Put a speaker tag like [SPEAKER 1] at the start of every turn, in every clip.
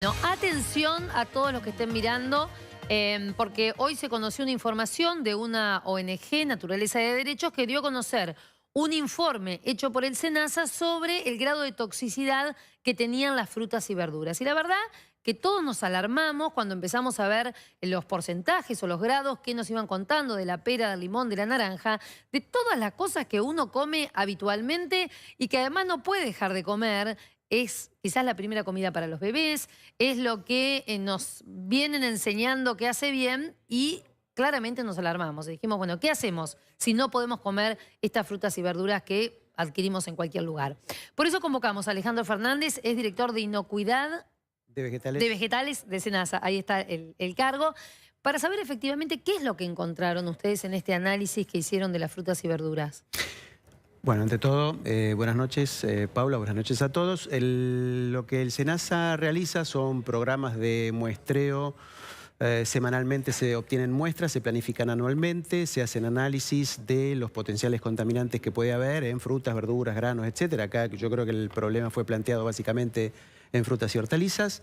[SPEAKER 1] No, atención a todos los que estén mirando, porque hoy se conoció una información de una ONG, Naturaleza de Derechos, que dio a conocer un informe hecho por el SENASA sobre el grado de toxicidad que tenían las frutas y verduras. Y la verdad que todos nos alarmamos cuando empezamos a ver los porcentajes o los grados que nos iban contando de la pera, del limón, de la naranja, de todas las cosas que uno come habitualmente y que además no puede dejar de comer. Es quizás la primera comida para los bebés, es lo que nos vienen enseñando que hace bien y claramente nos alarmamos. Y dijimos, bueno, ¿qué hacemos si no podemos comer estas frutas y verduras que adquirimos en cualquier lugar? Por eso convocamos a Alejandro Fernández, es director de inocuidad de vegetales de SENASA. Ahí está el cargo, para saber efectivamente qué es lo que encontraron ustedes en este análisis que hicieron de las frutas y verduras.
[SPEAKER 2] Bueno, ante todo, buenas noches, Paula, buenas noches a todos. Lo que el SENASA realiza son programas de muestreo. Semanalmente se obtienen muestras, se planifican anualmente, se hacen análisis de los potenciales contaminantes que puede haber en frutas, verduras, granos, etcétera. Acá yo creo que el problema fue planteado básicamente en frutas y hortalizas.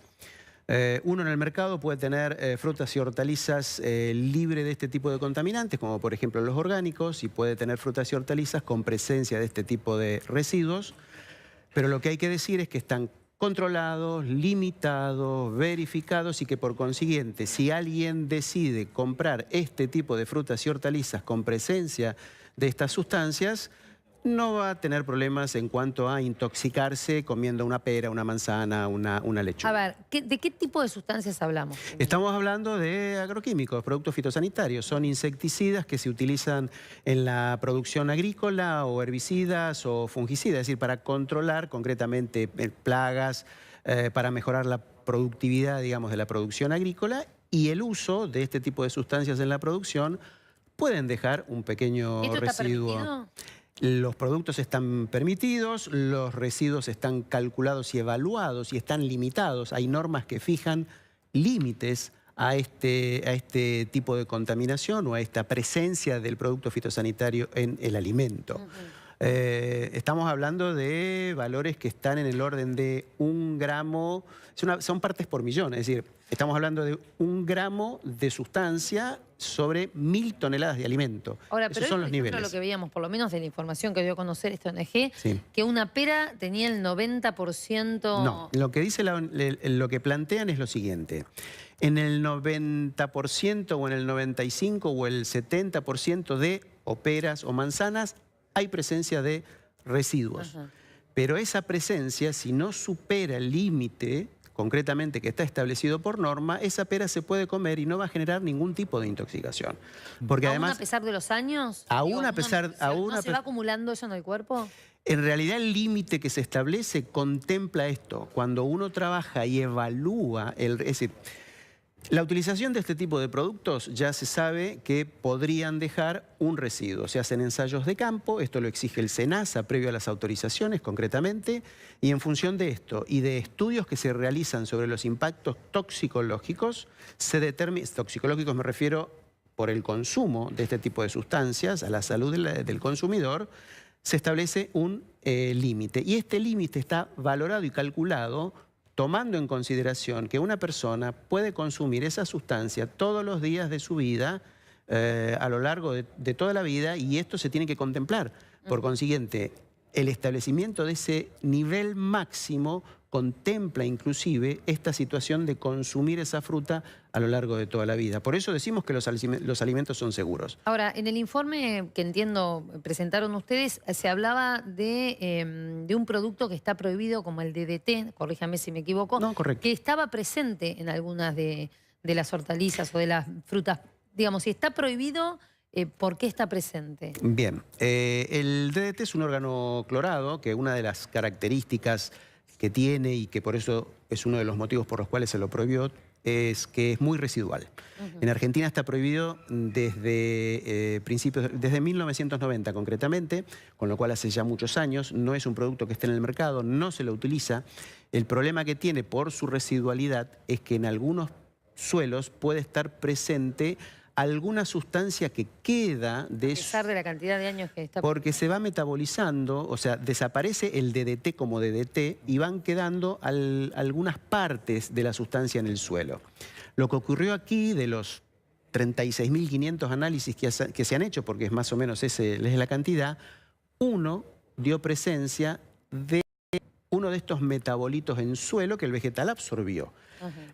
[SPEAKER 2] Uno en el mercado puede tener frutas y hortalizas libre de este tipo de contaminantes, como por ejemplo los orgánicos, y puede tener frutas y hortalizas con presencia de este tipo de residuos. Pero lo que hay que decir es que están controlados, limitados, verificados y que por consiguiente, si alguien decide comprar este tipo de frutas y hortalizas con presencia de estas sustancias, no va a tener problemas en cuanto a intoxicarse comiendo una pera, una manzana, una lechuga.
[SPEAKER 1] A ver, ¿de qué tipo de sustancias hablamos?
[SPEAKER 2] Estamos hablando de agroquímicos, productos fitosanitarios. Son insecticidas que se utilizan en la producción agrícola o herbicidas o fungicidas, es decir, para controlar concretamente plagas, para mejorar la productividad, digamos, de la producción agrícola, y el uso de este tipo de sustancias en la producción pueden dejar un pequeño
[SPEAKER 1] ¿Esto está
[SPEAKER 2] residuo.
[SPEAKER 1] permitido?
[SPEAKER 2] Los productos están permitidos, los residuos están calculados y evaluados y están limitados. Hay normas que fijan límites a este tipo de contaminación o a esta presencia del producto fitosanitario en el alimento. Estamos hablando de valores que están en el orden de 1 gramo, son partes por millón, es decir, estamos hablando de 1 gramo de sustancia sobre 1000 toneladas de alimento.
[SPEAKER 1] Ahora,
[SPEAKER 2] esos
[SPEAKER 1] pero
[SPEAKER 2] son los niveles.
[SPEAKER 1] Lo que veíamos, por lo menos de la información que dio a conocer esta ONG,
[SPEAKER 2] Sí.
[SPEAKER 1] que una pera tenía el 90%...
[SPEAKER 2] No, lo que dice lo que plantean es lo siguiente. En el 90% o en el 95% o el 70% de peras o manzanas hay presencia de residuos.
[SPEAKER 1] Ajá.
[SPEAKER 2] Pero esa presencia, si no supera el límite, concretamente que está establecido por norma, esa pera se puede comer y no va a generar ningún tipo de intoxicación. Porque
[SPEAKER 1] ¿Aún
[SPEAKER 2] además,
[SPEAKER 1] a pesar de los años?
[SPEAKER 2] aún a pesar...
[SPEAKER 1] ¿No se va acumulando eso en el cuerpo?
[SPEAKER 2] En realidad el límite que se establece contempla esto. Cuando uno trabaja y evalúa, es decir, la utilización de este tipo de productos ya se sabe que podrían dejar un residuo. Se hacen ensayos de campo, esto lo exige el SENASA previo a las autorizaciones concretamente, y en función de esto y de estudios que se realizan sobre los impactos toxicológicos, toxicológicos me refiero por el consumo de este tipo de sustancias a la salud del consumidor, se establece un límite. Y este límite está valorado y calculado tomando en consideración que una persona puede consumir esa sustancia todos los días de su vida, a lo largo de toda la vida, y esto se tiene que contemplar. Por consiguiente, el establecimiento de ese nivel máximo contempla inclusive esta situación de consumir esa fruta a lo largo de toda la vida. Por eso decimos que los alimentos son seguros.
[SPEAKER 1] Ahora, en el informe que entiendo presentaron ustedes, se hablaba de un producto que está prohibido como el DDT, corríjame si me equivoco,
[SPEAKER 2] No, correcto.
[SPEAKER 1] que estaba presente en algunas de las hortalizas o de las frutas. Digamos, si está prohibido, ¿por qué está presente?
[SPEAKER 2] Bien, el DDT es un órgano clorado que una de las características que tiene y que por eso es uno de los motivos por los cuales se lo prohibió, es que es muy residual. En Argentina está prohibido desde desde 1990 concretamente, con lo cual hace ya muchos años, no es un producto que esté en el mercado, no se lo utiliza. El problema que tiene por su residualidad es que en algunos suelos puede estar presente alguna sustancia que queda de
[SPEAKER 1] A pesar de la cantidad de años que está...
[SPEAKER 2] porque se va metabolizando, o sea, desaparece el DDT como DDT y van quedando algunas partes de la sustancia en el suelo. Lo que ocurrió aquí, de los 36.500 análisis que se han hecho, porque es más o menos esa es la cantidad, uno dio presencia de uno de estos metabolitos en suelo que el vegetal absorbió.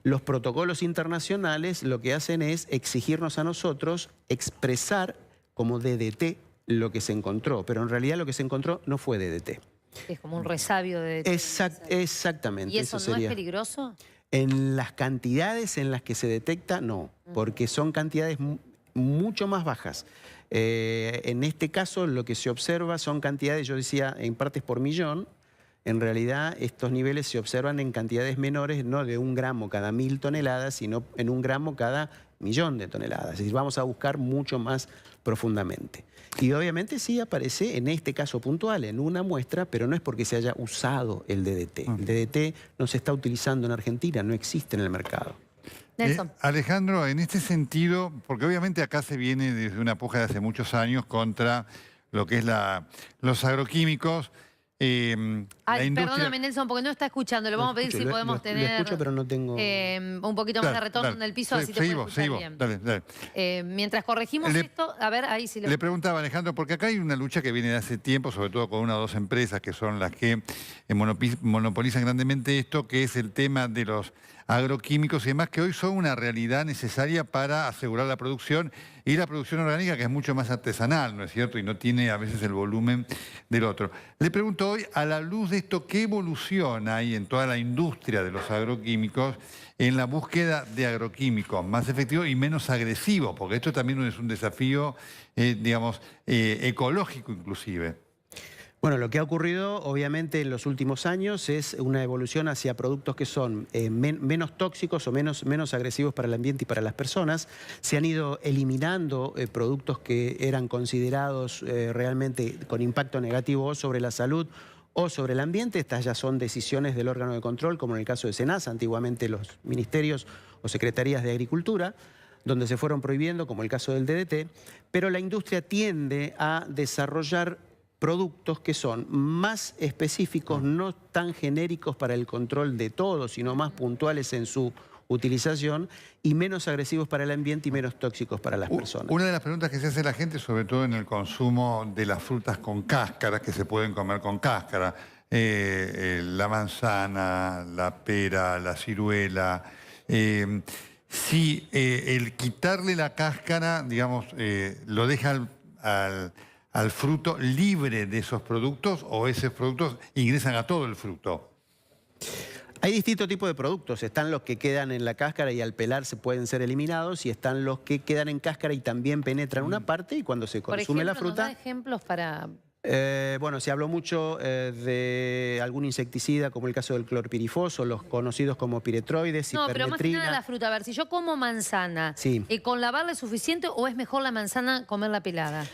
[SPEAKER 2] Los protocolos internacionales lo que hacen es exigirnos a nosotros expresar como DDT lo que se encontró, pero en realidad lo que se encontró no fue DDT.
[SPEAKER 1] Es como un resabio de DDT.
[SPEAKER 2] Exactamente.
[SPEAKER 1] ¿Y eso no es peligroso?
[SPEAKER 2] En las cantidades en las que se detecta, no, porque son cantidades mucho más bajas. En este caso lo que se observa son cantidades, yo decía, en partes por millón. En realidad estos niveles se observan en cantidades menores, no de 1 gramo cada 1000 toneladas, sino en 1 gramo cada 1.000.000 de toneladas. Es decir, vamos a buscar mucho más profundamente. Y obviamente sí aparece en este caso puntual, en una muestra, pero no es porque se haya usado el DDT. El DDT no se está utilizando en Argentina, no existe en el mercado.
[SPEAKER 1] Nelson.
[SPEAKER 3] Alejandro, en este sentido, porque obviamente acá se viene desde una puja de hace muchos años contra lo que es los agroquímicos.
[SPEAKER 1] Perdóname, Nelson, porque no está escuchando. Le vamos a pedir si podemos tener...
[SPEAKER 2] Lo escucho, pero no tengo...
[SPEAKER 1] un poquito más de retorno en el piso, así te puedo escuchar bien.
[SPEAKER 3] Dale.
[SPEAKER 1] Mientras corregimos esto, a ver, ahí sí
[SPEAKER 3] le preguntaba, Alejandro, porque acá hay una lucha que viene de hace tiempo, sobre todo con una o dos empresas que son las que monopolizan grandemente esto, que es el tema de los agroquímicos y demás, que hoy son una realidad necesaria para asegurar la producción y la producción orgánica, que es mucho más artesanal, ¿no es cierto? Y no tiene a veces el volumen del otro. Le pregunto hoy, a la luz de esto, ¿qué evolución hay en toda la industria de los agroquímicos en la búsqueda de agroquímicos más efectivos y menos agresivos? Porque esto también es un desafío, digamos, ecológico inclusive.
[SPEAKER 2] Bueno, lo que ha ocurrido obviamente en los últimos años es una evolución hacia productos que son menos tóxicos o menos agresivos para el ambiente y para las personas. Se han ido eliminando productos que eran considerados realmente con impacto negativo sobre la salud o sobre el ambiente. Estas ya son decisiones del órgano de control, como en el caso de SENASA, antiguamente los ministerios o secretarías de Agricultura, donde se fueron prohibiendo, como el caso del DDT, pero la industria tiende a desarrollar productos que son más específicos, no tan genéricos para el control de todo, sino más puntuales en su utilización y menos agresivos para el ambiente y menos tóxicos para las personas.
[SPEAKER 3] Una de las preguntas que se hace la gente, sobre todo en el consumo de las frutas con cáscara, que se pueden comer con cáscara, la manzana, la pera, la ciruela, si el quitarle la cáscara, digamos, lo deja al fruto libre de esos productos o esos productos ingresan a todo el fruto.
[SPEAKER 2] Hay distintos tipos de productos. Están los que quedan en la cáscara y al pelarse pueden ser eliminados, y están los que quedan en cáscara y también penetran una parte, y cuando se consume la fruta...
[SPEAKER 1] ¿Nos da ejemplos para...?
[SPEAKER 2] Bueno, se habló mucho de algún insecticida, como el caso del clorpirifos o los conocidos como piretroides,
[SPEAKER 1] no, pero más que
[SPEAKER 2] hipermetrina.
[SPEAKER 1] nada la fruta. A ver, si yo como manzana,
[SPEAKER 2] sí.
[SPEAKER 1] ¿con lavarla es suficiente o es mejor la manzana comerla pelada?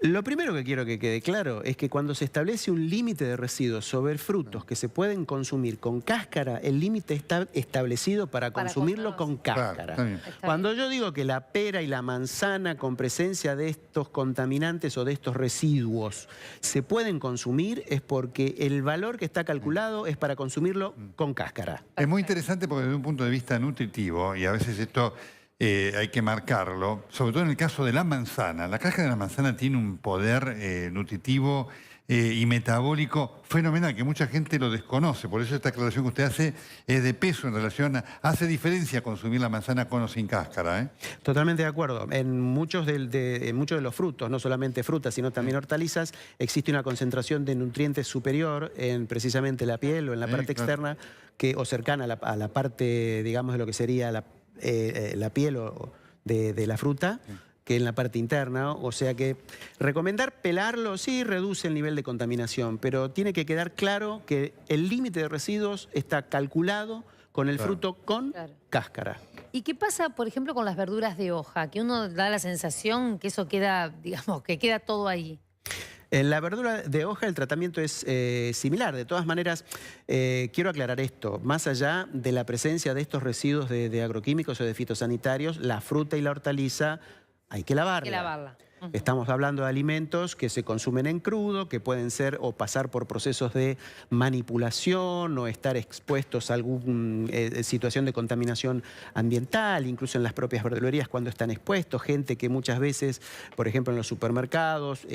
[SPEAKER 2] Lo primero que quiero que quede claro es que cuando se establece un límite de residuos sobre frutos que se pueden consumir con cáscara, el límite está establecido para consumirlo con cáscara.
[SPEAKER 3] Claro,
[SPEAKER 2] cuando yo digo que la pera y la manzana con presencia de estos contaminantes o de estos residuos se pueden consumir, es porque el valor que está calculado es para consumirlo con cáscara.
[SPEAKER 3] Es muy interesante porque desde un punto de vista nutritivo, y a veces esto... hay que marcarlo, sobre todo en el caso de la manzana. La cáscara de la manzana tiene un poder nutritivo y metabólico fenomenal, que mucha gente lo desconoce. Por eso esta aclaración que usted hace es de peso en relación a... Hace diferencia consumir la manzana con o sin cáscara,
[SPEAKER 2] Totalmente de acuerdo. En muchos de los frutos, no solamente frutas, sino también hortalizas, existe una concentración de nutrientes superior en precisamente la piel o en la parte externa, o cercana a la parte, digamos, de lo que sería la piel de la fruta, que en la parte interna. O sea que recomendar pelarlo sí reduce el nivel de contaminación, pero tiene que quedar claro que el límite de residuos está calculado con el fruto con cáscara.
[SPEAKER 1] ¿Y qué pasa, por ejemplo, con las verduras de hoja? Que uno da la sensación que eso queda, digamos, que queda todo ahí.
[SPEAKER 2] En la verdura de hoja el tratamiento es similar. De todas maneras, quiero aclarar esto. Más allá de la presencia de estos residuos de agroquímicos o de fitosanitarios, la fruta y la hortaliza hay que lavarla.
[SPEAKER 1] Hay que lavarla.
[SPEAKER 2] Estamos hablando de alimentos que se consumen en crudo, que pueden ser o pasar por procesos de manipulación o estar expuestos a alguna situación de contaminación ambiental, incluso en las propias verdulerías cuando están expuestos. Gente que muchas veces, por ejemplo en los supermercados,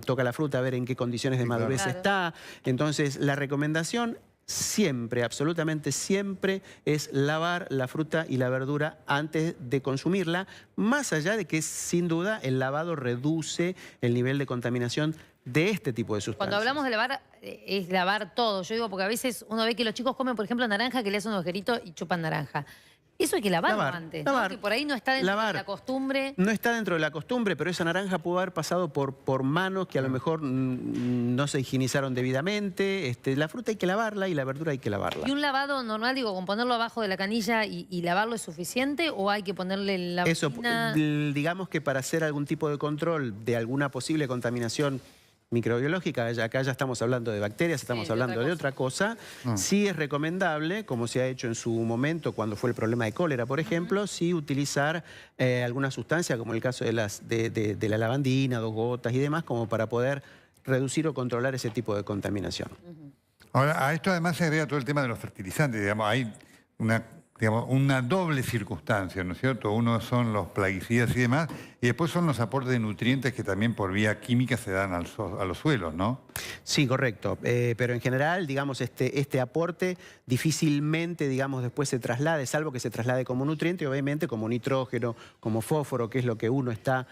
[SPEAKER 2] toca la fruta a ver en qué condiciones de madurez está. Entonces la recomendación siempre, absolutamente siempre, es lavar la fruta y la verdura antes de consumirla, más allá de que sin duda el lavado reduce el nivel de contaminación de este tipo de sustancias.
[SPEAKER 1] Cuando hablamos de lavar, es lavar todo. Yo digo, porque a veces uno ve que los chicos comen, por ejemplo, naranja, que le hacen un agujerito y chupan naranja. Eso hay que lavarlo antes, ¿no? Que por ahí no está dentro de la costumbre.
[SPEAKER 2] No está dentro de la costumbre, pero esa naranja pudo haber pasado por manos que a lo mejor no se higienizaron debidamente. La fruta hay que lavarla y la verdura hay que lavarla.
[SPEAKER 1] ¿Y un lavado normal, digo, con ponerlo abajo de la canilla y lavarlo es suficiente o hay que ponerle la
[SPEAKER 2] Eso,
[SPEAKER 1] bocina?
[SPEAKER 2] digamos que para hacer algún tipo de control de alguna posible contaminación microbiológica, acá ya estamos hablando de bacterias, estamos hablando de otra cosa. Sí es recomendable, como se ha hecho en su momento cuando fue el problema de cólera, por ejemplo, sí utilizar alguna sustancia, como el caso de la lavandina, 2 gotas y demás, como para poder reducir o controlar ese tipo de contaminación.
[SPEAKER 3] Ahora, a esto además se agrega todo el tema de los fertilizantes, digamos, hay una doble circunstancia, ¿no es cierto? Uno son los plaguicidas y demás, y después son los aportes de nutrientes que también por vía química se dan a los suelos, ¿no?
[SPEAKER 2] Sí, correcto. Pero en general, digamos, este aporte difícilmente, digamos, después se traslade, salvo que se traslade como nutriente, obviamente como nitrógeno, como fósforo, que es lo que uno está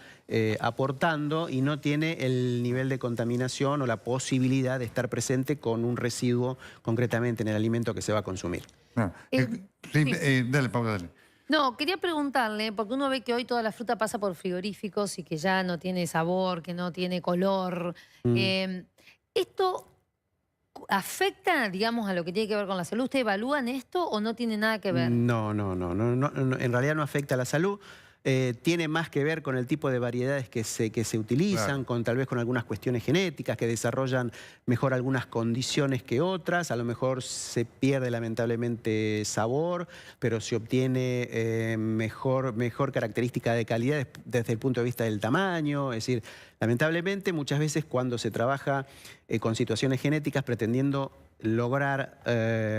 [SPEAKER 2] aportando, y no tiene el nivel de contaminación o la posibilidad de estar presente con un residuo concretamente en el alimento que se va a consumir.
[SPEAKER 3] Dale, Paula, dale.
[SPEAKER 1] No, quería preguntarle, porque uno ve que hoy toda la fruta pasa por frigoríficos y que ya no tiene sabor, que no tiene color. ¿Esto afecta, digamos, a lo que tiene que ver con la salud? ¿Usted evalúan esto o no tiene nada que ver?
[SPEAKER 2] No, en realidad no afecta a la salud. Tiene más que ver con el tipo de variedades que se utilizan, tal vez con algunas cuestiones genéticas que desarrollan mejor algunas condiciones que otras. A lo mejor se pierde lamentablemente sabor, pero se obtiene mejor característica de calidad desde el punto de vista del tamaño. Es decir, lamentablemente muchas veces cuando se trabaja con situaciones genéticas pretendiendo lograr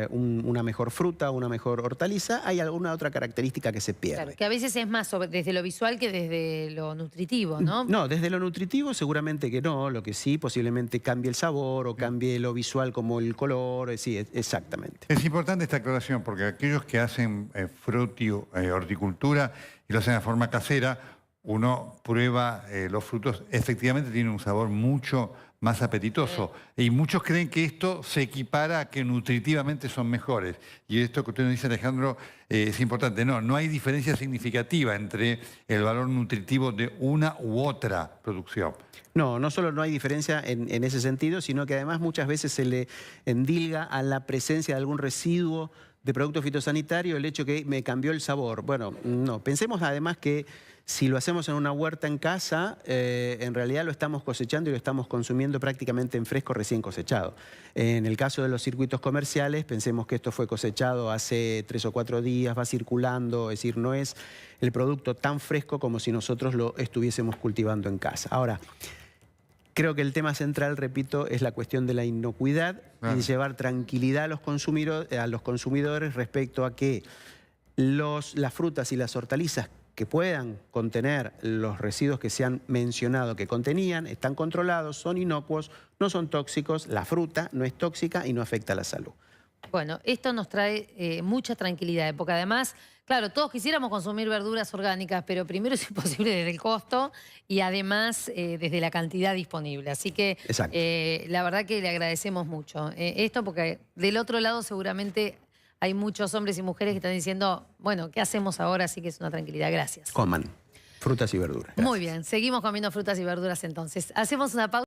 [SPEAKER 2] una mejor fruta, una mejor hortaliza, hay alguna otra característica que se pierde.
[SPEAKER 1] Claro, que a veces es más desde lo visual que desde lo nutritivo, ¿no?
[SPEAKER 2] No, desde lo nutritivo seguramente que no, lo que sí posiblemente cambie el sabor o cambie lo visual como el color, sí, exactamente.
[SPEAKER 3] Es importante esta aclaración porque aquellos que hacen horticultura y lo hacen de forma casera, uno prueba los frutos, efectivamente tienen un sabor mucho más apetitoso. Y muchos creen que esto se equipara a que nutritivamente son mejores. Y esto que usted nos dice, Alejandro, es importante. No hay diferencia significativa entre el valor nutritivo de una u otra producción.
[SPEAKER 2] No solo no hay diferencia en ese sentido, sino que además muchas veces se le endilga a la presencia de algún residuo de producto fitosanitario el hecho que me cambió el sabor. Bueno, no. Pensemos además que si lo hacemos en una huerta en casa, en realidad lo estamos cosechando y lo estamos consumiendo prácticamente en fresco recién cosechado. En el caso de los circuitos comerciales, pensemos que esto fue cosechado hace 3 o 4 días, va circulando, es decir, no es el producto tan fresco como si nosotros lo estuviésemos cultivando en casa. Ahora, creo que el tema central, repito, es la cuestión de la inocuidad y de llevar tranquilidad a los consumidores respecto a que las frutas y las hortalizas que puedan contener los residuos que se han mencionado que contenían, están controlados, son inocuos, no son tóxicos, la fruta no es tóxica y no afecta a la salud.
[SPEAKER 1] Bueno, esto nos trae mucha tranquilidad, porque además, claro, todos quisiéramos consumir verduras orgánicas, pero primero es imposible desde el costo y además desde la cantidad disponible. Así que la verdad que le agradecemos mucho esto, porque del otro lado seguramente hay muchos hombres y mujeres que están diciendo, bueno, ¿qué hacemos ahora? Así que es una tranquilidad. Gracias.
[SPEAKER 2] Coman frutas y verduras. Gracias.
[SPEAKER 1] Muy bien, seguimos comiendo frutas y verduras entonces. Hacemos una pausa.